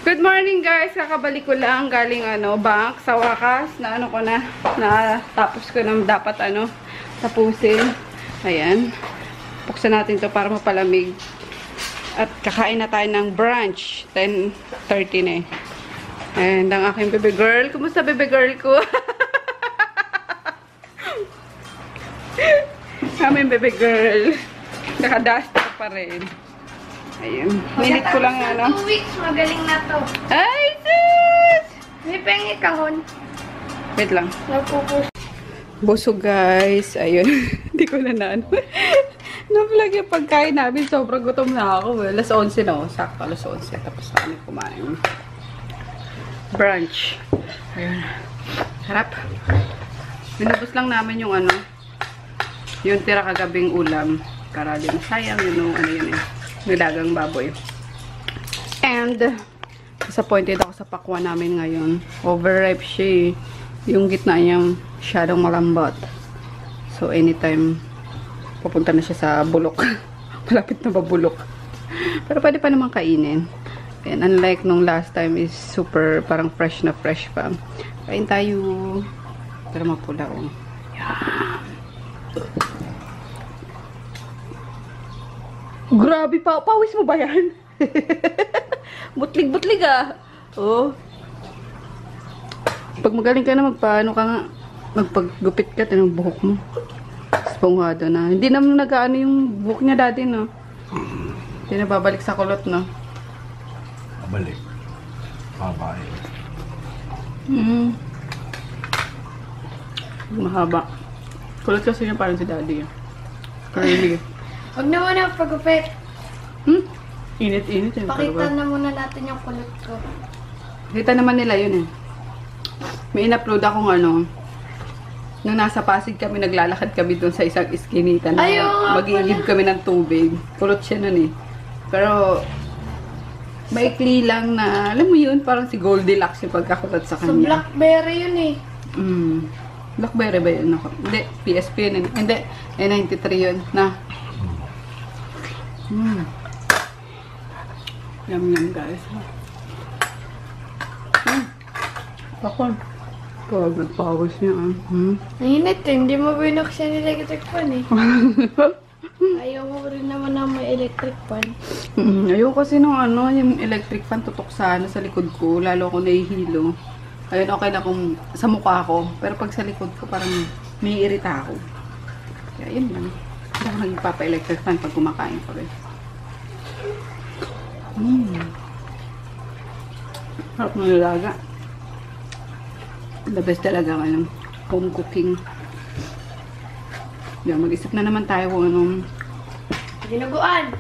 Good morning guys! Kakabalik ko lang galing bank sa wakas na tapos ko na dapat tapusin. Ayan. Buksan natin to para mapalamig. At kakain na tayo ng brunch. 10:30 na eh. And ang aking baby girl. Kumusta baby girl ko? Aming baby girl. Naka-duster pa rin. Ayun. Nilit ko lang 2 weeks, magaling na to. Ay, sis! May pengi kahon. Wait lang. Nagpupus. Busog guys. Ayun. Hindi ko na na-vlog yung pagkain namin. Sobrang gutom na ako. Alas 11 na. Sakto alas 11. Tapos na kami kumain. Brunch. Ayun. Harap. Binubos lang namin yung yung tira kagabing ulam. Para din sayang yun yun eh. Nilagang baboy. And, disappointed ako sa pakwa namin ngayon. Overripe siya eh. Yung gitna niya masyadong malambot. So, anytime, pupunta na siya sa bulok. Malapit na babulok. Pero pwede pa naman kainin. And unlike nung last time is super, parang fresh na fresh pa. Kain tayo. Pero mapula oh. Yan. Grabe pa. Pawis mo ba yan? Butlig-butlig ah. Oh. Pag magaling ka na magpaggupit ka, ng buhok mo. Esponghado na. Hindi naman nag-ano yung buhok niya dati, no? Hindi na babalik sa kulot, no? Babalik. Babae. Mahaba. Kulot kasi niya parang si daddy. Curly. Huwag na muna pagupit. Init-init yun. Pakita na muna natin yung kulot ko. Kita naman nila yun eh. May in-upload akong nung nasa Pasig kami, naglalakad kami doon sa isang iskinita na mag-iigib kami ng tubig. Kulot siya nun eh. Pero, maikli lang na, alam mo yun, parang si Goldilocks yung pagkakulot sa kanya. So, Blackberry yun eh. Blackberry ba yun? Hindi, PSP yun. Hindi, A93 yun. Na. Yum guys. Bakon. Pag nagpawis niya Nainit eh. Hindi mo binuksan yung electric fan eh. Ayaw mo rin naman na may electric fan. Ayaw kasi nung yung electric fan tutok sa likod ko. Lalo ako nahihilo. Ayun, okay na kung sa mukha ko. Pero pag sa likod ko, parang may irita ako. Kaya yun lang. Hindi ako nagpapa-electric fan pag kumakain ko rin. Harap ng nilaga. The best talaga home cooking. Yan, mag-isip na naman tayo kung anong Dinuguan.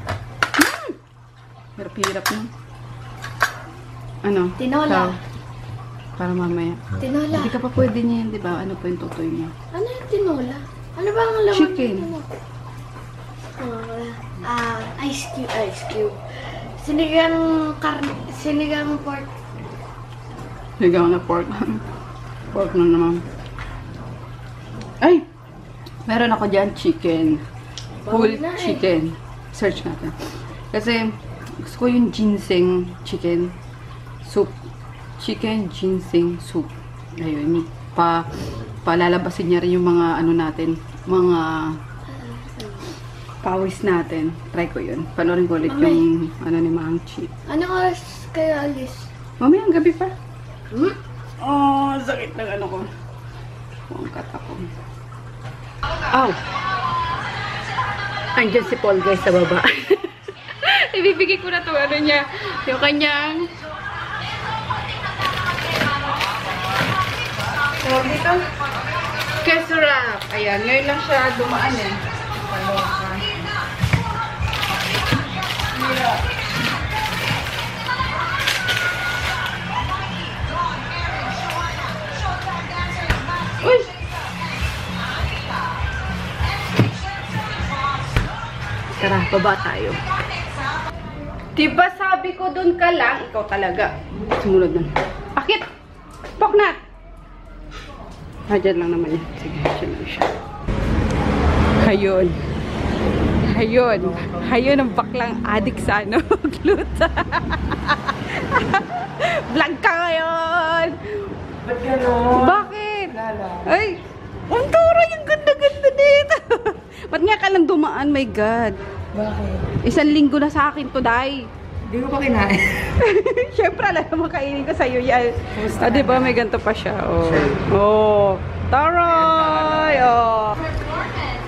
hirap-hirap na. Tinola. Para mamaya. Tinola. Hindi ka pa pwede niya yan, di ba? Ano pa yung tutoy niya? Ano yung tinola? Ano ba ang laman? Chicken. Ice cube. Sinigang pork. Ligaw na pork. Pork na naman. Ay! Meron ako dyan chicken. Whole chicken. Search natin. Kasi gusto ko yung ginseng chicken soup. Chicken ginseng soup. Ayun. Palalabasin niya rin yung mga natin. Mga pawis natin. Try ko yun. Panoorin ko ulit yung ni Mang Chi. Anong oras kayo alis? Mamaya ang gabi pa. Oh, sakit ng ko. Ang kata ko. Ow! Andyan si Paul guys sa baba. Ibibigay ko na to niya. Yung kanyang tawag dito? Queso wrap. Ayan, ngayon lang siya dumaan eh. Uy! Tara, baba tayo. Diba sabi ko dun ka lang, ikaw talaga. Sumunod na. Akit! Poknat! Dyan lang naman yan. Sige, dyan lang siya. Ayun. Ayun ang baklang adik sa gluta. my God. Bakit? 1 linggo na sa akin to, Day. Hindi ko pa kinain. Siyempre, alam mo, kainin ko sa'yo yan. Kumusta Diba, may ganito pa siya. Oh. Taray! Oh.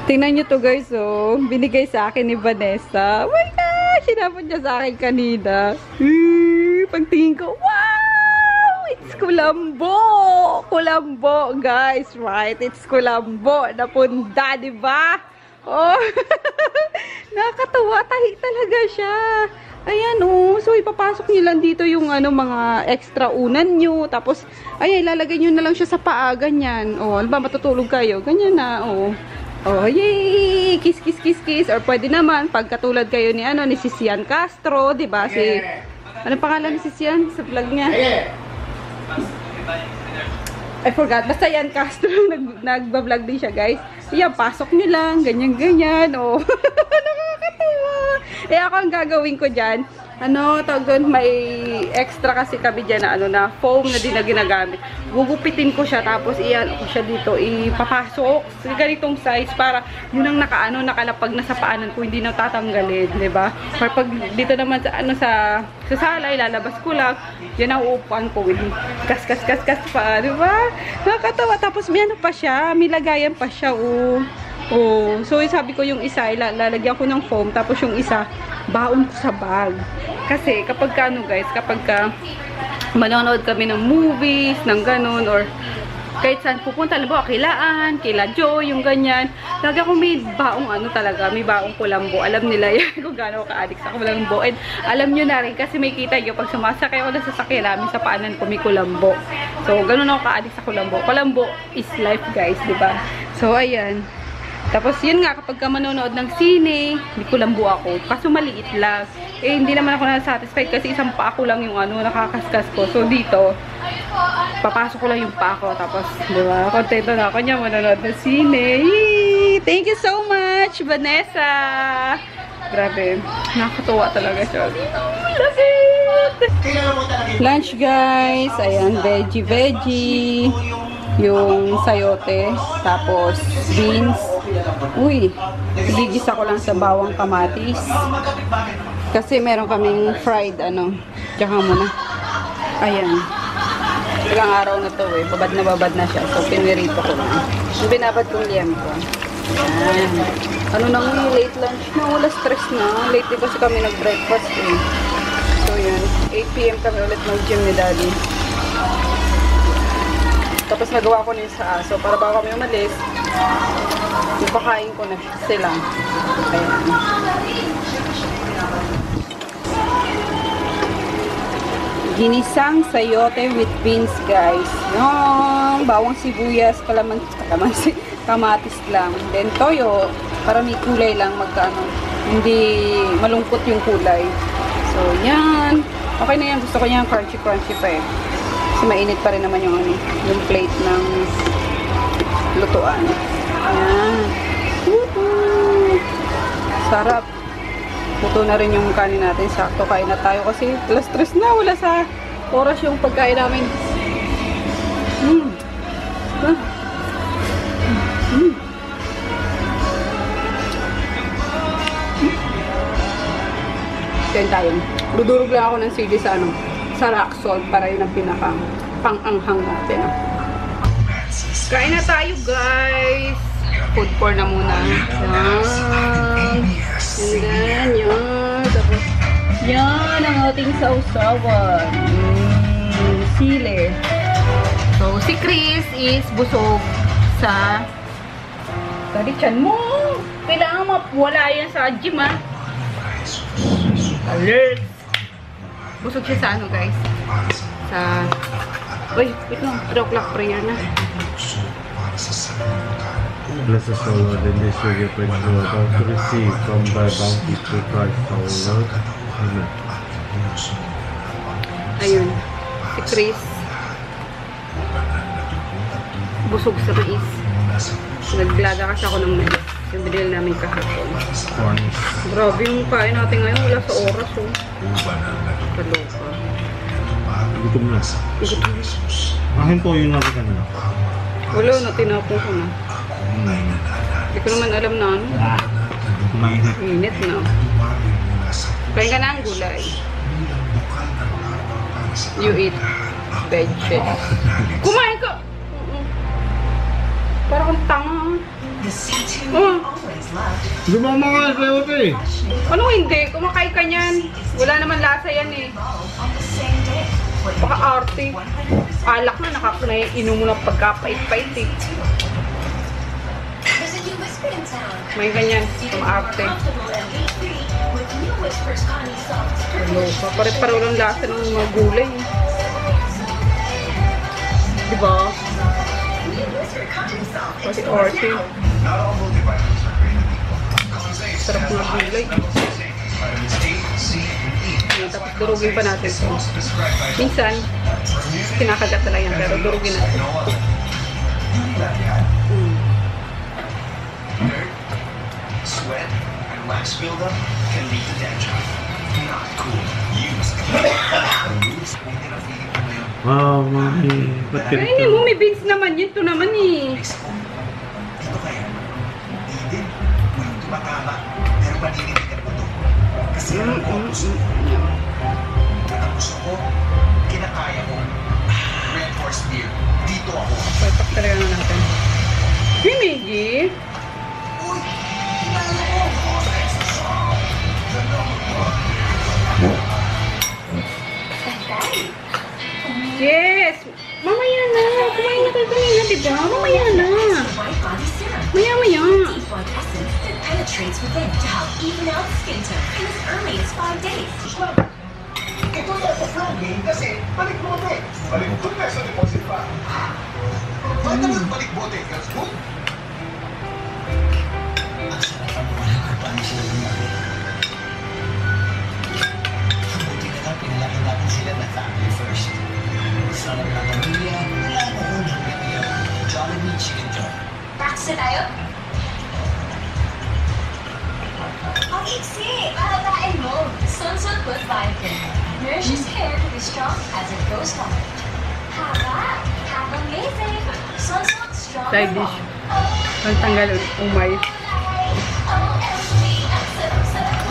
Tingnan nyo to, guys, oh. Binigay sa akin ni Vanessa. Oh my gosh! Sinapon niya sa akin kanina. Pagtingin ko, wow! It's Kulambo! Kulambo, guys, right? It's Kulambo. Napunda, diba? Oh. Nakakatawa. Tahi talaga siya. Ayan, oh. So, ipapasok nyo lang dito yung ano, mga extra unan nyo. Tapos, ayan, ilalagay nyo na lang siya sa paa. Ganyan. Oh, ba, matutulog kayo. Ganyan na, oh. Oh, yay! Kiss, kiss, kiss, kiss. Or pwede naman, pagkatulad kayo ni, ano, ni Sian Castro, diba? Si, ano pangalan ni Sian sa vlog niya? I forgot. Basta yan, Castro. Nagbablog din siya, guys. Yan, pasok nyo lang. Ganyan, ganyan. Oh. Nakakatawa. Eh, ako ang gagawin ko dyan. Ano, tawag doon, may extra kasi kami dyan na, ano, na foam na din na ginagamit. Gugupitin ko siya, tapos iyan ko siya dito, ipapasok sa ganitong size para yun ang nakalapag na sa paanan ko, hindi na tatanggalin, diba? Or pag dito naman sa, ano, sa sala, ilalabas ko lang, yan ang uupuan ko, kas pa, diba? Nakakatawa, tapos may ano pa siya, may lagayan pa siya, oh. Oh, so sabi ko yung isa, lalagyan ko ng foam, tapos yung isa, baon ko sa bag. Kasi kapag ka, ano guys, kapag ka manonood kami ng movies, ng ganun, or kahit saan pupunta, alam mo, Kilaan, kila Joy, yung ganyan. Lagi ako may baong ano talaga, may baong Kulambo. Alam nila yan kung gaano ka-addict sa Kulambo. And alam nyo na rin, kasi may kita nyo, pag sumasakay ako na sasakyan namin sa paanan ko, may Kulambo. So, ganun ako ka-addict sa Kulambo. Kulambo is life, guys, diba? So, ayan. Tapos, yun nga, kapag ka manonood ng sine, may Kulambo ako. Kaso maliit lang. Eh, hindi naman ako na-satisfied kasi isang paa ko lang yung ano, nakakaskas ko. So, dito, papasok ko lang yung paa ko. Tapos, di ba, kontento na ako niya manonood ng sine. Yee! Thank you so much, Vanessa! Grabe, nakakatuwa talaga siya. Love it! Lunch, guys. Ayan, veggie. Yung sayote. Tapos, beans. Uy, gigisa ko lang sa bawang kamatis. Kasi meron kaming fried, ano, tsaka muna. Ayan. Ilang araw na to eh. Babad na siya. So, pinirito ko na. Yung binabad kong liempo. Ayan. Ano nang late lunch na. Wala stress na. Late din kasi kami nag-breakfast eh. So, yun. 8 PM kami ulit mag-gym ni Daddy. Tapos nagawa ko na yun sa aso. Para bago kami umalis, ipakain ko na sila. Ayan. Ginisang sayote with beans, guys. Yung bawang sibuyas, kamatis lang. Then toyo, para may kulay lang, magkano. Hindi malungkot yung kulay. So, yan. Okay na yan. Gusto ko yan crunchy pa eh. Kasi mainit pa rin naman yung, ano, yung plate ng lutuan. Ayan. Sarap. Puto na rin yung kanin natin. Sakto kain na tayo kasi alas 3 na. Wala sa oras yung pagkain namin. Kain tayo. Dudurog lang ako ng sili sa, ano, sa rock salt para yun ang pinaka pang-anghang natin. Kain na tayo, guys. Food pour na muna. Yan. And then, yan. Tapos, yan ang ating sausawan. Sili. So, si Chris is busog sa tiyan mo. Kailangan mawala yan sa gym, ha? Alert! Busog siya sa ano, guys? Sa... Uy, wait lang. 3 o'clock prayer na. Bless us, O Lord, in this way we pray, Lord, to receive from thy bounty through Christ our Lord. Amen. Ayun. Si Chris. Busog sa mais. Naglaga kasi ako ng mais. Yung binili namin kahapon. Grabe yung kain natin ngayon. Wala sa oras, oh. Kaloka. Gutom na. Akin po yung natin kanina. Wala na, tinapon ko na. Hindi ko naman alam na ano. Mainit. Init, no? Kain ka na ang gulay. You eat veggies. Kumain ka! Parang kang tanga. Oh. Lumama nga sa'yo ito eh. Ano hindi? Kumakain ka niyan. Wala naman lasa yan eh. Baka arte. Alak na, nakainom mo ng pagkapait-pait eh. May ganyan. Arte. Ano, paparit-paro lang lasa ng mga gulay. Diba? Kasi arte. Sarap ng gulay. Tapos durugin pa natin ito. Minsan, kinakagat na lang yan, pero durugin natin. Sweat and wax buildup can lead to dandruff. Not cool. Use Wow, mami. Ba't Kainin ganito? mo, may beans naman yun. Ito naman eh. Ito kaya, hindi din. Walang tumatama. Pero manininigan ko to. Kasi alam ko ang gusto ko. At ang gusto ko, kinakaya ko. Red Horse Beer. Dito ako. Pagpak talaga na natin. Hey, Miggy! Uy! Hinalo ko! Yes! Mamaya na! Kumain na kayo kanina, diba? Mamaya na! Maya-maya! Penetrates within to help even out skin tone in as early as 5 days. Ito na sa froggy kasi balik-bote. Balik-bote na sa deposit pa. Ba't naman balik-bote? Feels good. Ang sarap ang mga kung paano sila lumabi. Buti na lang pinalaki natin sila na family first. Sarap na pamilya, wala mo unang gabiyaw. Jollibee Chicken Joy. Practice tayo? Ang iksi! Pahabain mo! Sunsilk with Viacare. Nourishes hair to be strong as it grows taller. Haba! Have amazing! Sunsilk strong Side dish. Ang tanggal umay. OMG! Ang sarap-sarap!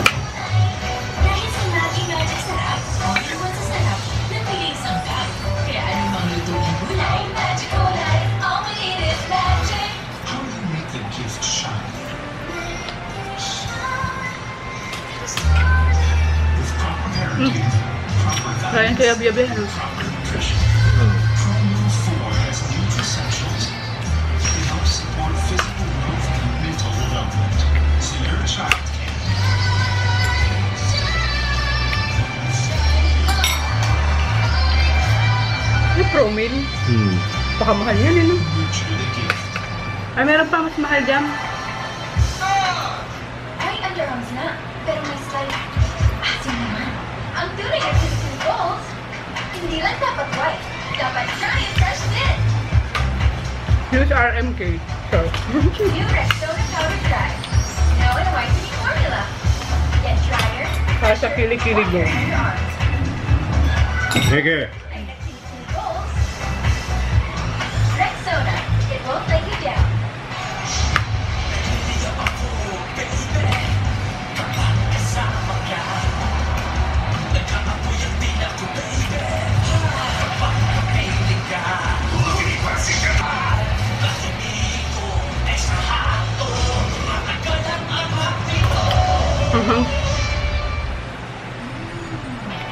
Dahil sa Maggi Magic Sarap, all in one sa sarap, napiling sangkap. Kaya anumang luto ng gulay, magical life, all we need is magic! How do you make the gift shine? With proper parenting, proper Kain kaya biyabi. proper nutrition. Promo 4 has nutricentials. It helps support physical growth and mental development, so your child can Yung Promil. Baka mahal yan eh, no? nurture the gift. Ay, meron pa mas mahal dyan. Ay, underarms na. Pero may slight asin naman. Ang tunay na Citizen Goals, hindi lang dapat white. Dapat dry and fresh din. Use RMK. Sure. New Rexona Powder Dry. Now in a whitening formula. Get drier. Para sa kilikili mo. Sige. Like at Citizen Goals. Rexona. It won't let you down.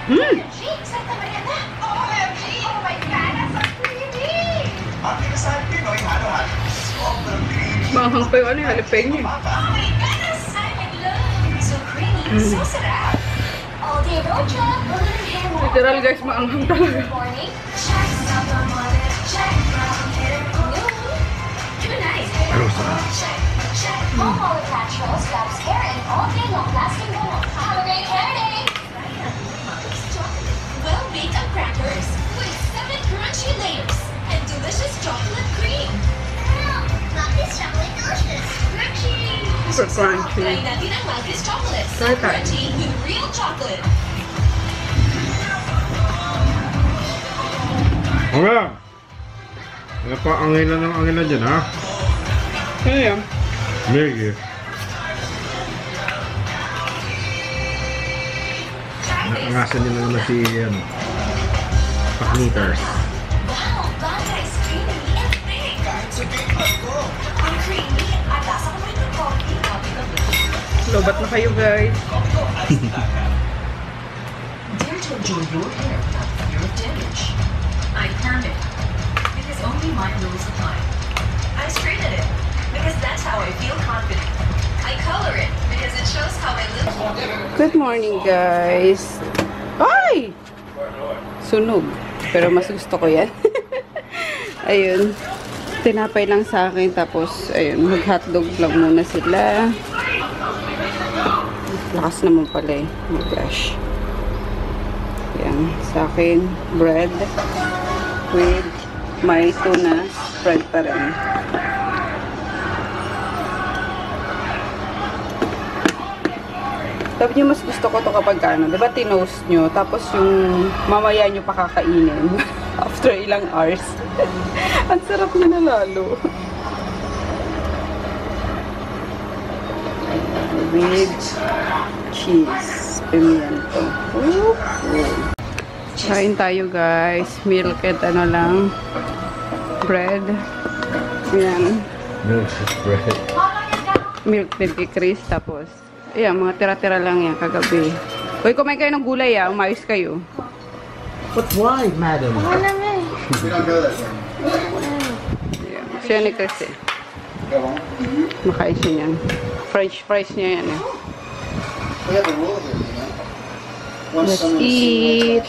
Cheeks, Santa Maria na. OMG! Oh my God, that's so creamy! Ang kinasal Pinoy halo-halo. Sobrang creamy. Manghang pa yung ano, yung jalapeno. Oh my goodness! I'm in love! So creamy, so sarap! All day road trip, balloon hair warm. Literal guys, maanghang talaga. Morning, check out the mother, check brown hair, too nice. Check, check. Palmolive Naturals grabs hair and all day long lasting warmth. Have a great hair day! Well-baked and crackers with 7 crunchy layers and delicious chocolate cream. Love this chocolate delicious. Crunchy! Super crunchy. Try natin ang Maltese chocolate. So Try tayo. crunchy with real chocolate. Wala. Ano pa angilan ng angilan dyan, ha? Ano yan? Miggy. Ngasan nila naman si, Pakniters. Wow, bagay, creamy and big. Ang creamy at lasa ko rin ng coffee. Lobat na kayo, guys. Dare to enjoy your hair without fear of damage. I perm it because only my rules apply. I straighten it because that's how I feel confident. I color it because it shows how I live. Good morning, guys. Ay! Sunog. Pero mas gusto ko yan. Ayun. Tinapay lang sa akin. Tapos, ayun. Mag-hotdog lang muna sila. Lakas naman pala eh. Oh my gosh. Ayan. Sa akin, bread with may tuna spread pa rin. Sabi niyo, mas gusto ko to kapag ano, diba tinost nyo, tapos yung mamaya nyo pakakainin after ilang hours. Ang sarap na lalo. With cheese, pimiento. Kain tayo, guys. Milk and ano lang, bread. Ayan. Milk bread. Milk with Chris, tapos ayan, mga tira-tira lang yan kagabi. Uy, kumain kayo ng gulay umayos kayo. But why, madam? Ako naman. Ayan. Siya ni Chris eh. Makain siya yan. French fries niya yan eh. Let's eat.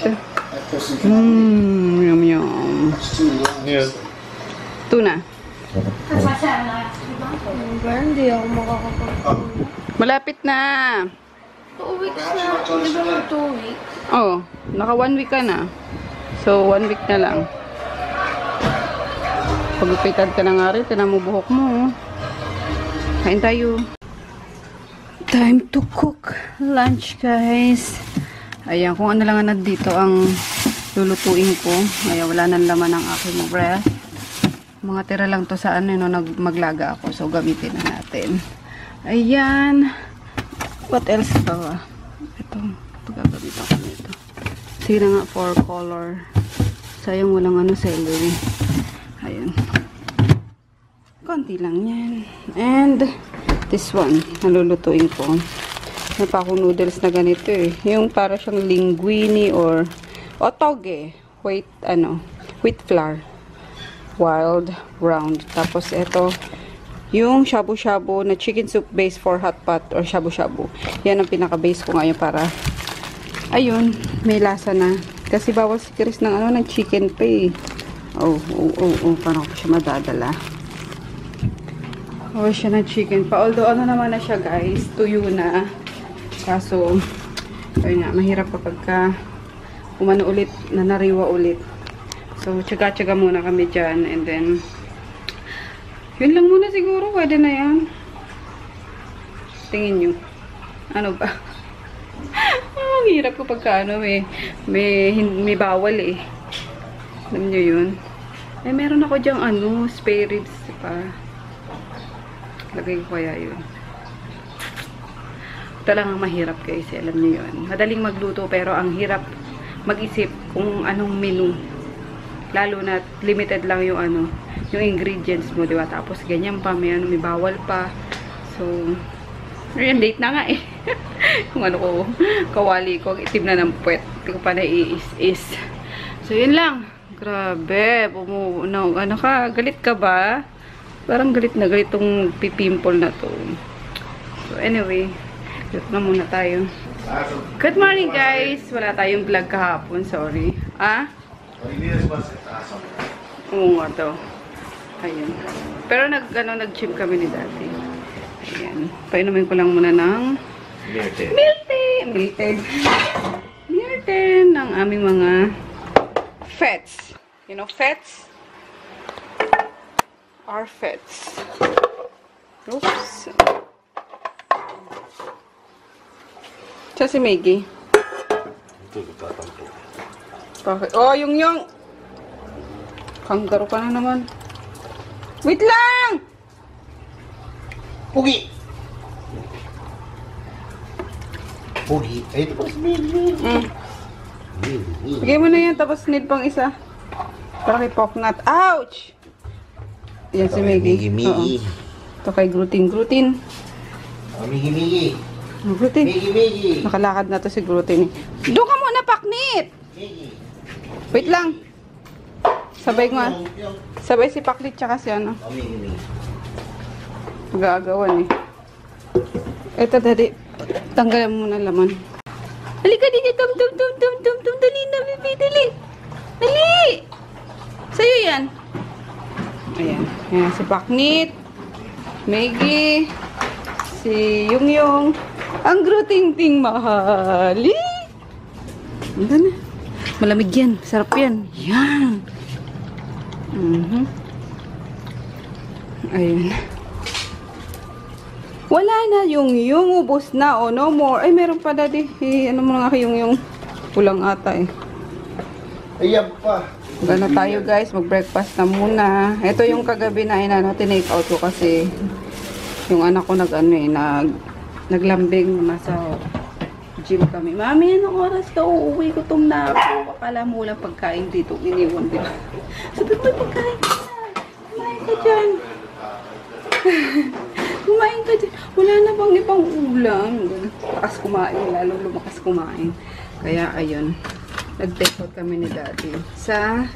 Yum yum. Yeah. Tuna. Ba, hindi ako makakapag-uwi. Malapit na. 2 weeks na. Di ba mo 2 weeks? Oh, naka 1 week ka na. So, 1 week na lang. Pagupitad ka na nga rin, tinan mo buhok mo. Kain tayo. Time to cook lunch, guys. Ayan, kung ano lang na dito ang lulutuin ko. Ayan, wala nang laman ang aking bread. Mga tira lang to sa ano, maglaga ako. So, gamitin na natin. Ayan. What else ba? Ito gagamitin ko nito. Sige na nga, 4 color. Sayang walang ano, celery. Ayan. Konti lang yan. And, this one, nalulutuin ko. May pa akong noodles na ganito eh. Yung para siyang linguine or otoge. Wheat flour. Wild round. Tapos ito, yung shabu-shabu na chicken soup base for hot pot or shabu-shabu. Yan ang pinaka-base ko ngayon para, ayun, may lasa na. Kasi bawal si Chris ng ng chicken pa eh. Oh, paano ko siya madadala? Bawal siya ng chicken pa. Although, ano naman na siya, guys, tuyo na. Kaso, ayun nga, mahirap kapag umano ulit, nanariwa ulit. So, tsaga-tsaga muna kami dyan. And then, yun lang muna siguro. Pwede na yan. Tingin nyo. Ano ba? Ang hirap kapag may bawal eh. Alam nyo yun? Eh, meron ako dyang spare ribs pa. Lagay ko kaya yun. Ito lang ang mahirap guys. Alam nyo yun. Madaling magluto pero ang hirap mag-isip kung anong menu. Lalo na limited lang yung yung ingredients mo, diba? Tapos ganyan pa, may bawal pa. So, ayan, late na nga eh. Kung kawali ko, itim na ng puwet. Hindi ko pa na-i-is. So, yun lang. Grabe. Galit ka ba? Parang galit na galit tong pipimple na to. So, anyway, galit na muna tayo. Good morning, guys. Wala tayong vlog kahapon. Sorry. Oo nga to. Ayan. Pero nag-gym kami ni Daddy. Ayan. Painumin ko lang muna ng Milten ng aming mga fats. You know, fats are fats. Oops. Siya si Maggie. Bakit? Oh, yung kanggaro ka na naman. Wait lang! Pugi! Pugi? Ay, ito pa si Baby. Bigay mo na yan, tapos need pang isa. Para kay Poknat. Ouch! Yan si Maggie. Oo. Ito kay Grutin. Migi. Grutin. Nakalakad na to si Grutin. Doon ka muna, Paknit! Wait lang. Sabay nga. Sabay si Paknit tsaka si ano. Mag-aagawan eh. Ito, daddy. Tanggalan mo na laman. Halika dito, tum. Dali na, baby, dali. Dali! Sa'yo yan. Ayan. Ayan, si Paknit. Maggie. Si Yung. Ang Gruting mahali. Anda na. Malamig yan. Sarap yan. Yan. Ayan. Wala na yung ubos na o no more. Ay, meron pa daddy. Ano mo nga yung kulang ata eh. Ayan pa. Gana tayo guys, mag-breakfast na muna. Ito yung kagabi na tinake out ko kasi yung anak ko naglambing nasa gym kami. Mami, anong oras ka uuwi? Gutom na ako. Akala mo walang pagkain dito. Iniwan, di ba? Sabi ko, may pagkain ka na. Kumain ka dyan. Kumain ka dyan. Wala na bang ibang ulam? Lakas kumain. Lalong lumakas kumain. Kaya, ayun. Nag-take out kami ni Daddy sa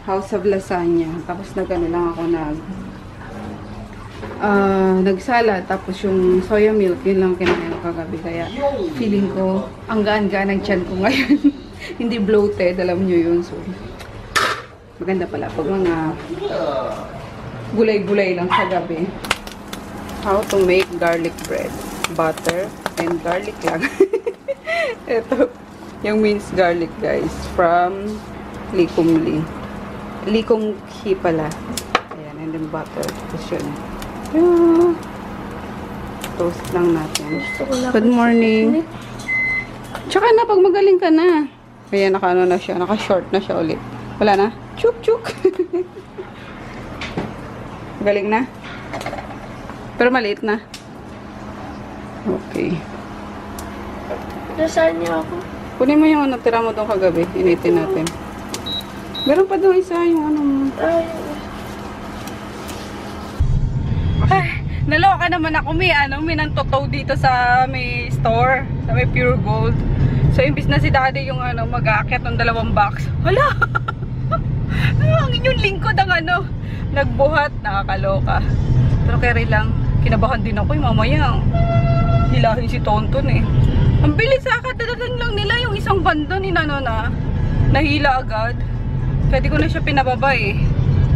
House of Lasagna. Tapos nag-ano lang ako nagsalad. Tapos yung soya milk, yun lang kinain ko kagabi. Kaya feeling ko, ang gaan-gaan ng tiyan ko ngayon. Hindi bloated, alam nyo yun. So, maganda pala. Pag mga gulay-gulay lang sa gabi. How to make garlic bread. Butter and garlic lang. Ito. Yung minced garlic, guys. From Likumli. Likumki pala. Ayan. And then butter. Tapos yun. Toast lang natin. Good morning. Tsaka na, pag magaling ka na. Ayan, naka-ano na siya. Naka-short na siya ulit. Wala na? Chuk-chuk. Galing na. Pero maliit na. Okay. Nasaan niyo ako? Kunin mo yung tira mo doon kagabi. Initin natin. Meron pa doon isa yung Ay, naloka naman ako. May nantotow dito sa may store. Sa may Pure Gold. So, imbis na si Daddy yung mag-aakyat ng 2 box. Hala! Ang inyong lingkod ang nagbuhat. Nakakaloka. Pero kaya lang, kinabahan din ako yung mamaya. Hilahin si Tonton eh. Ang bilis sa kadadating lang nila yung isang banda ni nahila agad. Kaya di ko na siya pinababa eh.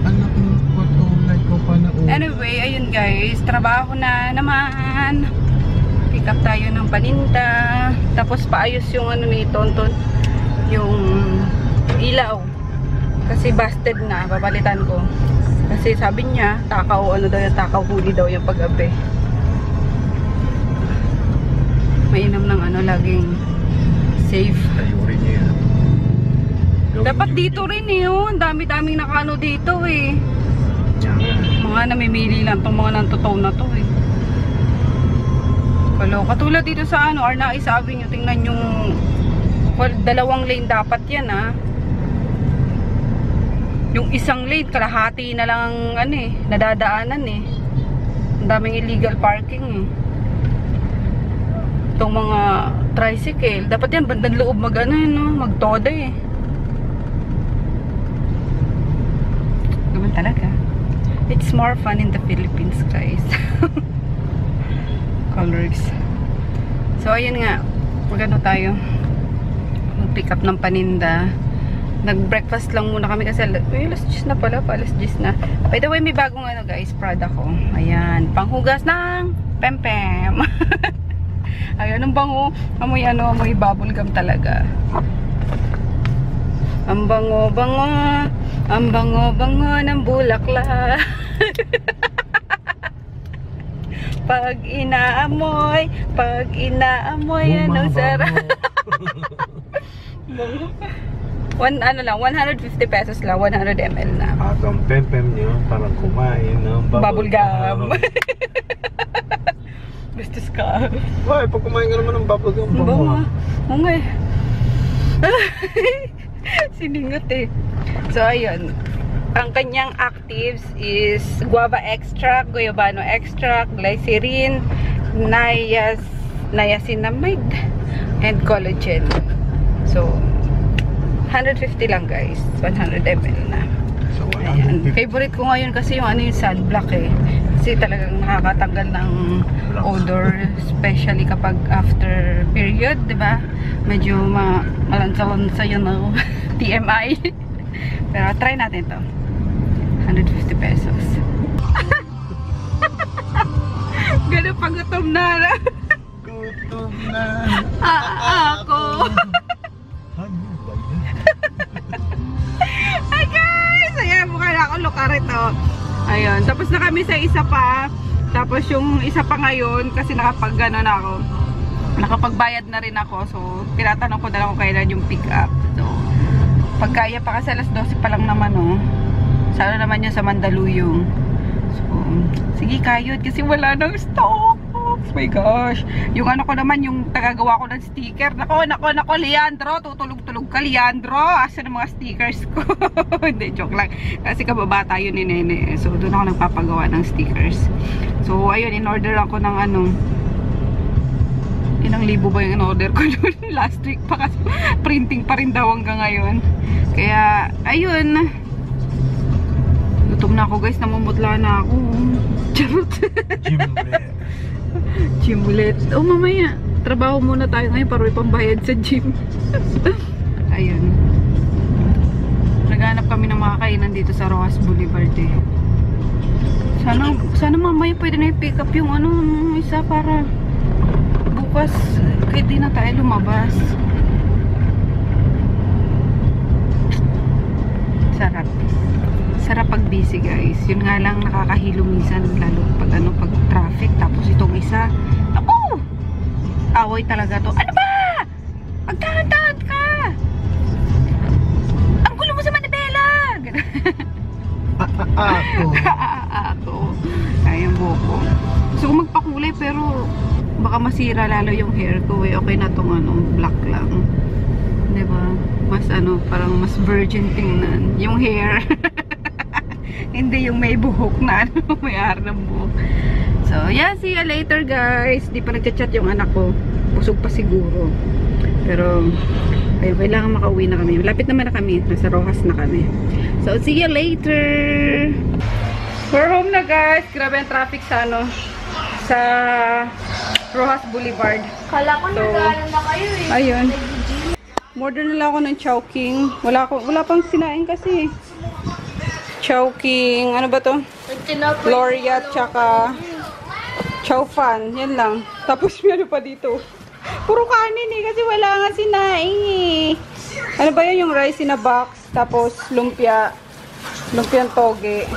Anak mo ko to, like ko pa na Anyway, ayun guys, trabaho na naman. Pick up tayo ng paninda. Tapos paayos yung ni Tonton, yung ilaw. Kasi busted na, babalitan ko. Kasi sabi niya, takaw huli daw yung pag-gabi. Mainam ng laging safe. Ayurin niya yan. Dapat dito rin eh, oh. Ang dami-daming nakano dito eh. Mga namimili lang tong mga nantotow na to eh. Katulad dito sa Arnaiz Avenue, tingnan yung 2 lane dapat yan ah. Yung isang lane, kalahati na lang nadadaanan eh. Ang daming illegal parking eh. Itong mga tricycle, dapat yan bandang loob magtoda eh. Naman talaga. It's more fun in the Philippines, guys. Colors. So, ayun nga. Magano tayo. Mag-pick up ng paninda. Nag-breakfast lang muna kami kasi alas 10 na pala. Alas 10 na. By the way, may bagong guys, Prada ko. Ayan. Panghugas ng pempem. Ayan, ang bango. Amoy amoy bubblegum talaga. Ang bango-bango. Ang bango-bango ng bulaklak. Pag inaamoy, sarap. Bango. 150 pesos lang, 100 ml na. Ang pempem niyo, parang kumain ng bubblegum. Bastos ka. Why? Pag kumain ka naman ng bubblegum, Bango. Okay. Siningot eh. So, ayun. Ang kanyang actives is guava extract, guayabano extract, glycerin, niacinamide, and collagen. So, 150 lang guys. 100 ml na. Ayan. Favorite ko ngayon kasi yung yung sunblock eh. Kasi talagang nakakatanggal ng odor, especially kapag after period, di ba? Medyo malansa-lansa yun ng TMI. Pero try natin to. 150 pesos. Ganun pag gutom na. Gutom na. Ako. Hi guys! Ayan, mukha na ako lukarit oh. Ayun, tapos na kami sa isa pa. Tapos yung isa pa ngayon, kasi nakapag-gano na ako. Nakapagbayad na rin ako. So, tinatanong ko na lang kung kailan yung pick up. So, pagkaya pa kasi alas 12 pa lang naman oh. Sana naman yun sa Mandaluyong. So, sige kayod kasi wala nang stock. Oh my gosh. Yung ano ko naman, yung tagagawa ko ng sticker. Nako, Leandro. Tutulog-tulog ka, Leandro. Asa ng mga stickers ko? Hindi, joke lang. Kasi kababata yun ni Nene. So, doon ako nagpapagawa ng stickers. So, ayun, in-order ako ng ano. Ilang libo ba yung in-order ko doon? Last week pa kasi printing pa rin daw hanggang ngayon. Kaya, ayun. Gutom na ako guys. Namumutla na ako. Charot. Gym ulit. Oh, mamaya. Trabaho muna tayo ngayon para ipambayad sa gym. Ayun. Naghanap kami ng mga kainan dito sa Rojas Boulevard eh. Sana mamaya pwede na i-pick up yung ano, isa para bukas kahit di na tayo lumabas. Sarap. Sarap pag busy guys. Yun nga lang nakakahilo minsan lalo pag ano, pag traffic. Tapos itong isa, ako! Away talaga to. Ano ba? Magtahan-tahan ka! Ang gulo mo sa Manibela! Ako. Ayang buko. Gusto ko magpakulay pero baka masira lalo yung hair ko eh. Okay na tong ano, black lang. Diba? Mas ano, parang mas virgin tingnan. Yung hair. Hindi yung may buhok na ano, may araw ng buhok. So, yeah, see you later guys. Di pa nagchat-chat yung anak ko. Busog pa siguro. Pero, ayun, kailangan makauwi na kami. Malapit naman na kami. Nasa Rojas na kami. So, see you later. We're home na guys. Grabe ang traffic sa ano, sa Rojas Boulevard. Kala ko nag-aaral na kayo eh. Ayun. Order nila ako ng Chowking. Wala pang sinain kasi. Chowking, ano ba to? Gloria, tsaka Chow Fan, yan lang. Tapos may ano pa dito. Puro kanin eh, kasi wala nga sinaing eh. Ano ba yun, yung rice in a box, tapos lumpia, lumpiang toge.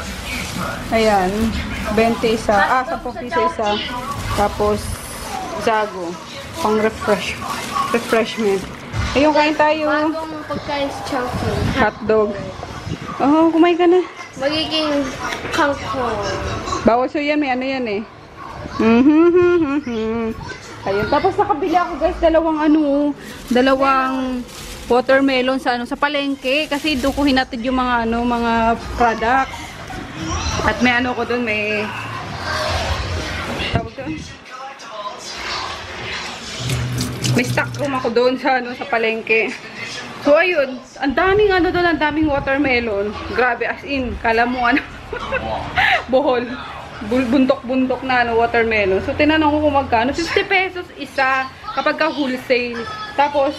Ayan, 20 isa, 10 piso isa. Tapos, zago, pang refreshment. Ayun, kain tayo. Bagong pagkain sa Chowking. Hotdog. Oh, kumain ka na. Magiging kangkong. Bawal so yan, may ano yan eh. Ayun, tapos nakabili ako guys, dalawang watermelon sa ano, sa palengke kasi doon ko hinatid yung mga ano, mga products. At may ano ko doon, may tawag doon. May stock room ako doon sa ano, sa palengke. So ayun, ang daming ano doon, ang daming watermelon. Grabe, as in, kala mo ano, bohol. Bundok-bundok na ano, watermelon. So tinanong ko kung magkano, 50 pesos isa kapag ka wholesale. Tapos,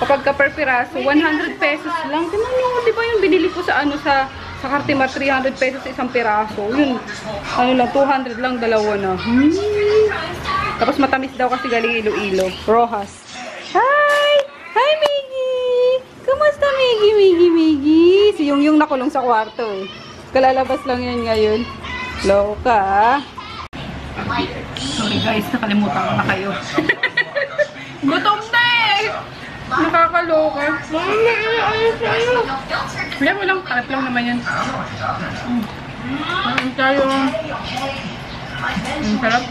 kapag ka per piraso, 100 pesos lang. Tinanong ko, di ba yung binili ko sa ano, sa Cartimar, 300 pesos isang piraso. Yun, ano lang, 200 lang, dalawa na. Tapos matamis daw kasi galing Iloilo. Rojas. Hi! Hi, Miggy! Kumusta, Miggy? Si Yung nakulong sa kwarto eh. Kalalabas lang yan ngayon. Loka. Sorry guys, nakalimutan ko na kayo. Gutom na eh! Nakakaloka. Wala mo lang, karap lang naman yan. Ang tayo. Ang sarap.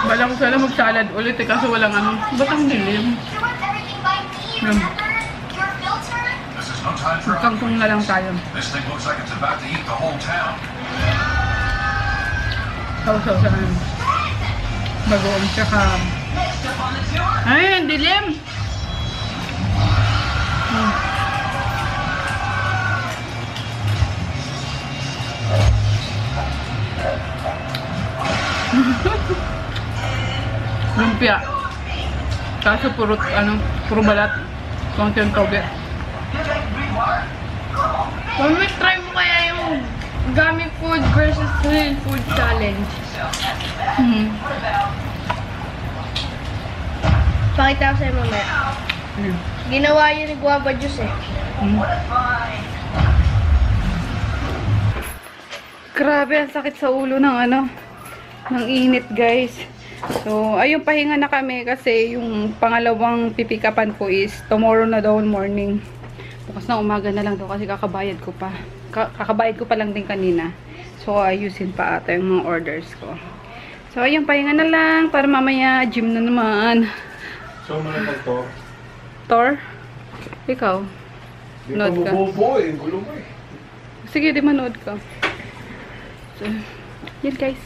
Bala ko sana mag-salad ulit eh, kaso walang ano. Ba't ang dilim? You want everything by me, Yum. remember? Your filter? This is no time for Magkangkong na lang tayo. This thing looks like it's about to eat the whole town. Sausaw sa ano. Bagoong tsaka... Ay, ang dilim! Lumpia. Kaso puro, puro balat. Konti yung toge. Mami, try mo kaya yung gummy food versus real food challenge. Pakita ko sa'yo mamaya. Ginawa yun ni Guava Juice eh. Grabe, ang sakit sa ulo ng ng init, guys. So, ayun, pahinga na kami kasi yung pangalawang pipikapan ko is tomorrow na daw morning. Bukas na umaga na lang daw kasi kakabayad ko pa. Kakabayad ko pa lang din kanina. So, ayusin pa ata yung mga orders ko. So, ayun, pahinga na lang para mamaya gym na naman. So, mo na to. Tor? Ikaw? Di pa Nood ka? bubuo eh. Gulo mo eh. Sige, di manood ka. So, yun guys.